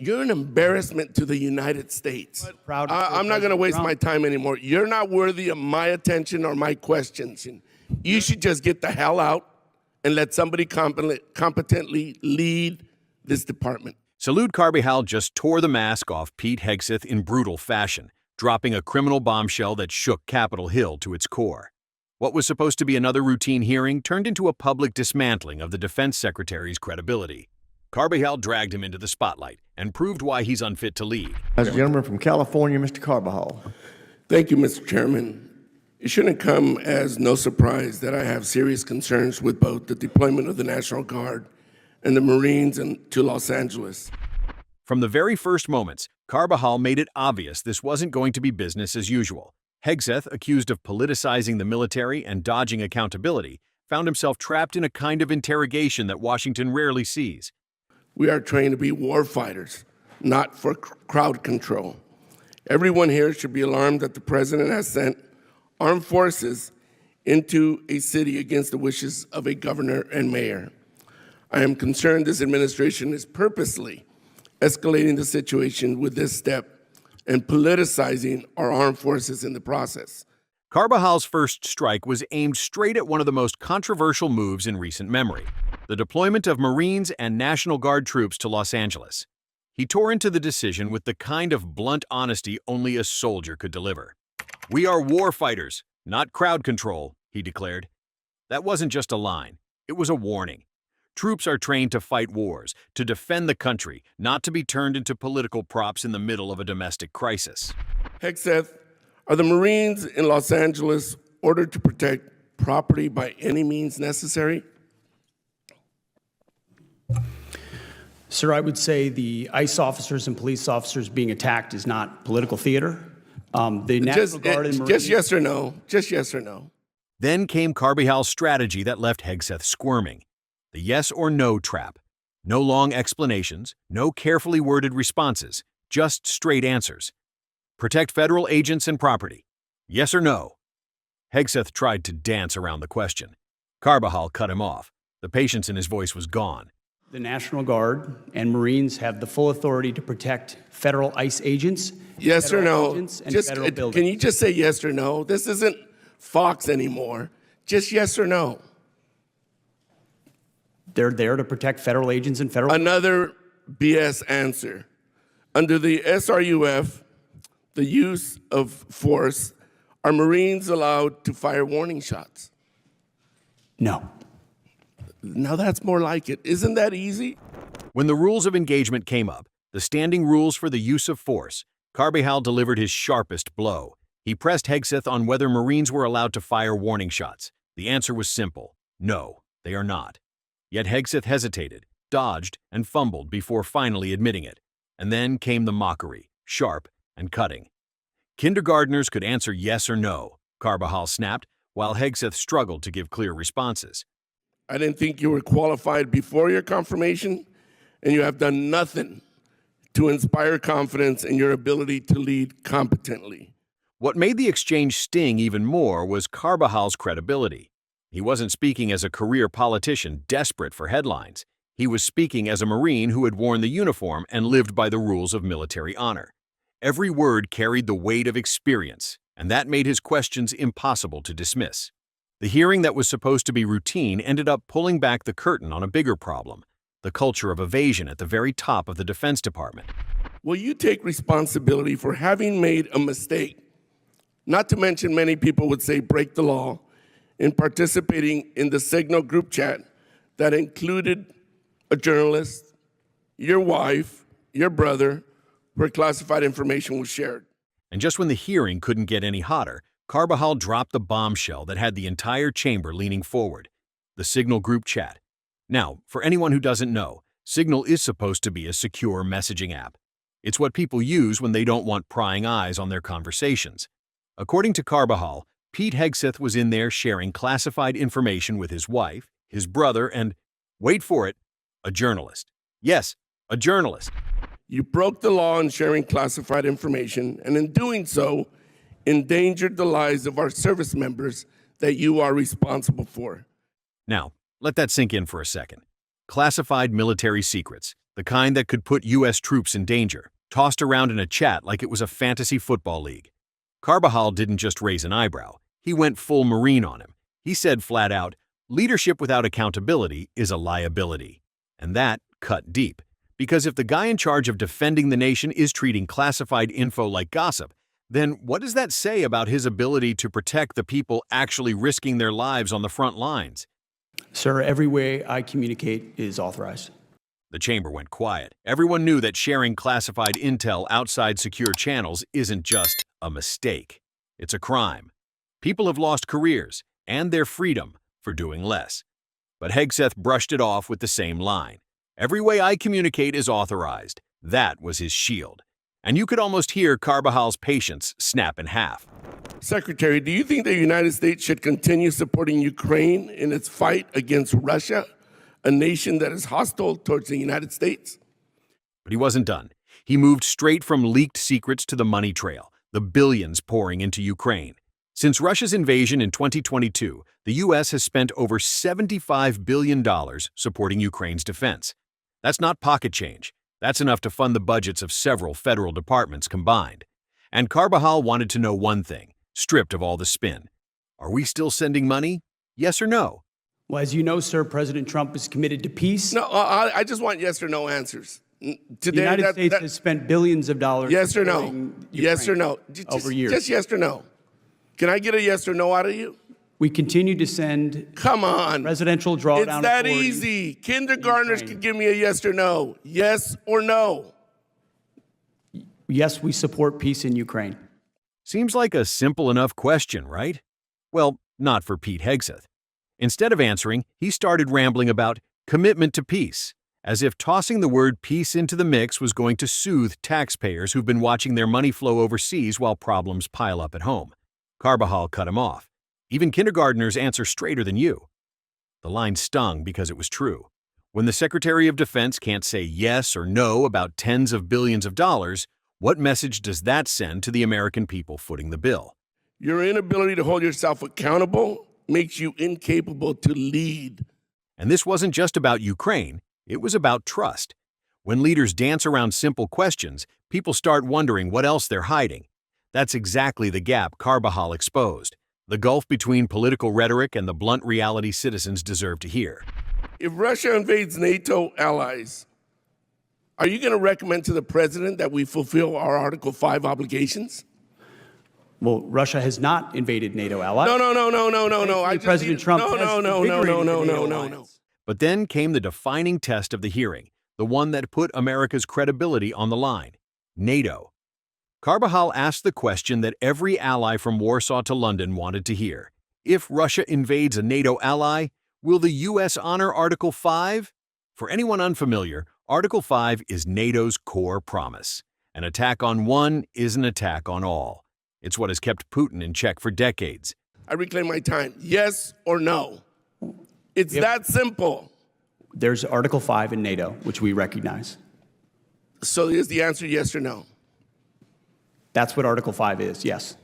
You're an embarrassment to the United States. I'm not going to waste my time anymore. You're not worthy of my attention or my questions. You should just get the hell out and let somebody competently lead this department. Salud Carbajal just tore the mask off Pete Hegseth in brutal fashion, dropping a criminal bombshell that shook Capitol Hill to its core. What was supposed to be another routine hearing turned into a public dismantling of the defense secretary's credibility. Carbajal dragged him into the spotlight and proved why he's unfit to lead. As a gentleman from California, Mr. Carbajal. Thank you, Mr. Chairman. It shouldn't come as no surprise that I have serious concerns with both the deployment of the National Guard and the Marines to Los Angeles. From the very first moments, Carbajal made it obvious this wasn't going to be business as usual. Hegseth, accused of politicizing the military and dodging accountability, found himself trapped in a kind of interrogation that Washington rarely sees. We are trained to be war fighters, not for crowd control. Everyone here should be alarmed that the president has sent armed forces into a city against the wishes of a governor and mayor. I am concerned this administration is purposely escalating the situation with this step and politicizing our armed forces in the process. Carbajal's first strike was aimed straight at one of the most controversial moves in recent memory: the deployment of Marines and National Guard troops to Los Angeles. He tore into the decision with the kind of blunt honesty only a soldier could deliver. "We are war fighters, not crowd control," he declared. That wasn't just a line, it was a warning. Troops are trained to fight wars, to defend the country, not to be turned into political props in the middle of a domestic crisis. Hegseth, are the Marines in Los Angeles ordered to protect property by any means necessary? Sir, I would say the ICE officers and police officers being attacked is not political theater. The National Guard and Marines... Just yes or no. Just yes or no. Then came Carbajal's strategy that left Hegseth squirming. The yes or no trap. No long explanations, no carefully worded responses, just straight answers. Protect federal agents and property. Yes or no? Hegseth tried to dance around the question. Carbajal cut him off. The patience in his voice was gone. The National Guard and Marines have the full authority to protect federal ICE agents. Yes or no? Federal buildings. Can you just say yes or no? This isn't Fox anymore. Just yes or no. They're there to protect federal agents and federal... Another BS answer. Under the SRUF, the use of force, are Marines allowed to fire warning shots? No. Now that's more like it. Isn't that easy? When the rules of engagement came up, the standing rules for the use of force, Carbajal delivered his sharpest blow. He pressed Hegseth on whether Marines were allowed to fire warning shots. The answer was simple: no, they are not. Yet Hegseth hesitated, dodged, and fumbled before finally admitting it. And then came the mockery, sharp and cutting. Kindergartners could answer yes or no, Carbajal snapped, while Hegseth struggled to give clear responses. I didn't think you were qualified before your confirmation, and you have done nothing to inspire confidence in your ability to lead competently. What made the exchange sting even more was Carbajal's credibility. He wasn't speaking as a career politician desperate for headlines. He was speaking as a Marine who had worn the uniform and lived by the rules of military honor. Every word carried the weight of experience, and that made his questions impossible to dismiss. The hearing that was supposed to be routine ended up pulling back the curtain on a bigger problem: the culture of evasion at the very top of the Defense Department. Will you take responsibility for having made a mistake, not to mention many people would say break the law, in participating in the Signal group chat that included a journalist, your wife, your brother, where classified information was shared? And just when the hearing couldn't get any hotter, Carbajal dropped the bombshell that had the entire chamber leaning forward: the Signal group chat. Now, for anyone who doesn't know, Signal is supposed to be a secure messaging app. It's what people use when they don't want prying eyes on their conversations. According to Carbajal, Pete Hegseth was in there sharing classified information with his wife, his brother, and, wait for it, a journalist. Yes, a journalist. You broke the law in sharing classified information, and in doing so, endangered the lives of our service members that you are responsible for. Now, let that sink in for a second. Classified military secrets, the kind that could put U.S. troops in danger, tossed around in a chat like it was a fantasy football league. Carbajal didn't just raise an eyebrow. He went full Marine on him. He said flat out, leadership without accountability is a liability. And that cut deep. Because if the guy in charge of defending the nation is treating classified info like gossip, then what does that say about his ability to protect the people actually risking their lives on the front lines? Sir, every way I communicate is authorized. The chamber went quiet. Everyone knew that sharing classified intel outside secure channels isn't just a mistake. It's a crime. People have lost careers and their freedom for doing less. But Hegseth brushed it off with the same line. Every way I communicate is authorized. That was his shield. And you could almost hear Carbajal's patience snap in half. Secretary, do you think the United States should continue supporting Ukraine in its fight against Russia, a nation that is hostile towards the United States? But he wasn't done. He moved straight from leaked secrets to the money trail, the billions pouring into Ukraine. Since Russia's invasion in 2022, the U.S. has spent over $75 billion supporting Ukraine's defense. That's not pocket change. That's enough to fund the budgets of several federal departments combined. And Carbajal wanted to know one thing, stripped of all the spin. Are we still sending money? Yes or no? Well, as you know, sir, President Trump is committed to peace. No, I just want yes or no answers. Today, The United States has spent billions of dollars. yes or no? supporting Yes or Ukraine no? Over years. Just yes or no. Can I get a yes or no out of you? We continue to send Come on. residential drawdown It's that authority. easy. Kindergartners Ukraine. can give me a yes or no. Yes or no. Yes, we support peace in Ukraine. Seems like a simple enough question, right? Well, not for Pete Hegseth. Instead of answering, he started rambling about commitment to peace, as if tossing the word peace into the mix was going to soothe taxpayers who've been watching their money flow overseas while problems pile up at home. Carbajal cut him off. Even kindergartners answer straighter than you. The line stung because it was true. When the Secretary of Defense can't say yes or no about tens of billions of dollars, what message does that send to the American people footing the bill? Your inability to hold yourself accountable makes you incapable to lead. And this wasn't just about Ukraine, it was about trust. When leaders dance around simple questions, people start wondering what else they're hiding. That's exactly the gap Carbajal exposed, the gulf between political rhetoric and the blunt reality citizens deserve to hear. If Russia invades NATO allies, are you going to recommend to the president that we fulfill our Article 5 obligations? Well, Russia has not invaded NATO allies. No. Thankfully, President Trump has invigorated the NATO alliance. But then came the defining test of the hearing, the one that put America's credibility on the line: NATO. Carbajal asked the question that every ally from Warsaw to London wanted to hear. If Russia invades a NATO ally, will the U.S. honor Article 5? For anyone unfamiliar, Article 5 is NATO's core promise. An attack on one is an attack on all. It's what has kept Putin in check for decades. I reclaim my time. Yes or no? It's that simple. There's Article 5 in NATO, which we recognize. So is the answer yes or no? That's what Article 5 is, yes.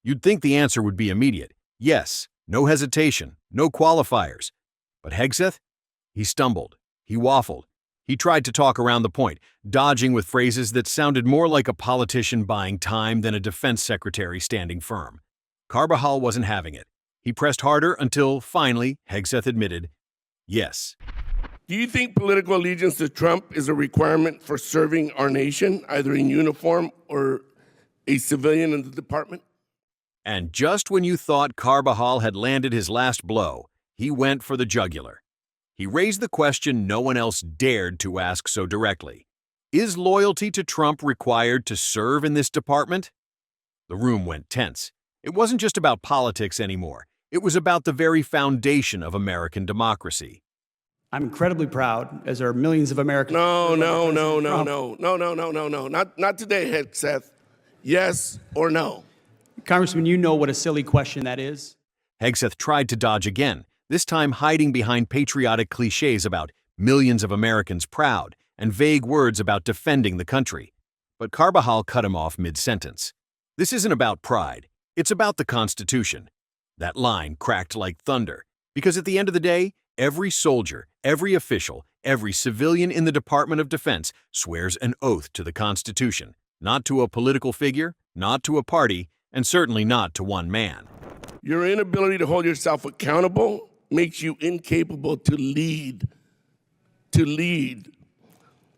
You'd think the answer would be immediate. Yes, no hesitation, no qualifiers. But Hegseth? He stumbled. He waffled. He tried to talk around the point, dodging with phrases that sounded more like a politician buying time than a defense secretary standing firm. Carbajal wasn't having it. He pressed harder until, finally, Hegseth admitted, yes. Do you think political allegiance to Trump is a requirement for serving our nation, either in uniform or a civilian in the department? And just when you thought Carbajal had landed his last blow, he went for the jugular. He raised the question no one else dared to ask so directly. Is loyalty to Trump required to serve in this department? The room went tense. It wasn't just about politics anymore. It was about the very foundation of American democracy. I'm incredibly proud, as are millions of Americans. No. Not today, Hegseth. Yes or no? Congressman, you know what a silly question that is. Hegseth tried to dodge again, this time hiding behind patriotic cliches about millions of Americans proud and vague words about defending the country. But Carbajal cut him off mid-sentence. This isn't about pride. It's about the Constitution. That line cracked like thunder, because at the end of the day, every soldier, every official, every civilian in the Department of Defense swears an oath to the Constitution, not to a political figure, not to a party, and certainly not to one man. Your inability to hold yourself accountable makes you incapable to lead.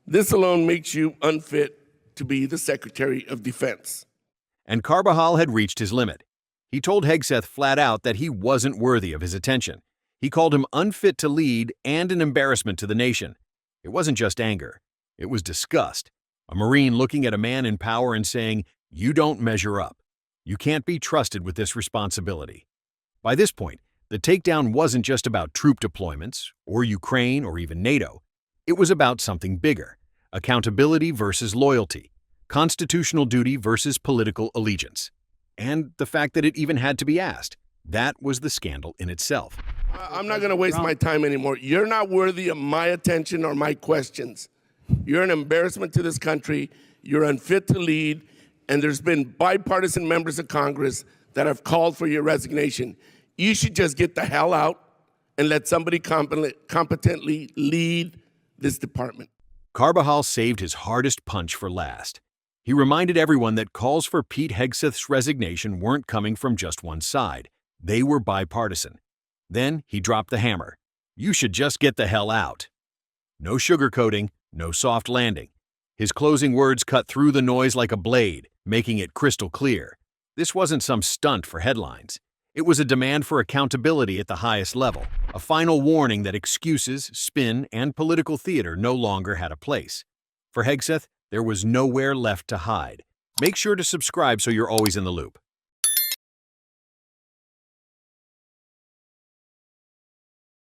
This alone makes you unfit to be the Secretary of Defense. And Carbajal had reached his limit. He told Hegseth flat out that he wasn't worthy of his attention. He called him unfit to lead and an embarrassment to the nation. It wasn't just anger. It was disgust. A Marine looking at a man in power and saying, "You don't measure up. You can't be trusted with this responsibility." By this point, the takedown wasn't just about troop deployments, or Ukraine, or even NATO. It was about something bigger: accountability versus loyalty, constitutional duty versus political allegiance. And the fact that it even had to be asked. That was the scandal in itself. I'm not going to waste my time anymore. You're not worthy of my attention or my questions. You're an embarrassment to this country. You're unfit to lead. And there's been bipartisan members of Congress that have called for your resignation. You should just get the hell out and let somebody competently lead this department. Carbajal saved his hardest punch for last. He reminded everyone that calls for Pete Hegseth's resignation weren't coming from just one side. They were bipartisan. Then he dropped the hammer. You should just get the hell out. No sugarcoating, no soft landing. His closing words cut through the noise like a blade, making it crystal clear. This wasn't some stunt for headlines. It was a demand for accountability at the highest level, a final warning that excuses, spin, and political theater no longer had a place. For Hegseth, there was nowhere left to hide. Make sure to subscribe so you're always in the loop.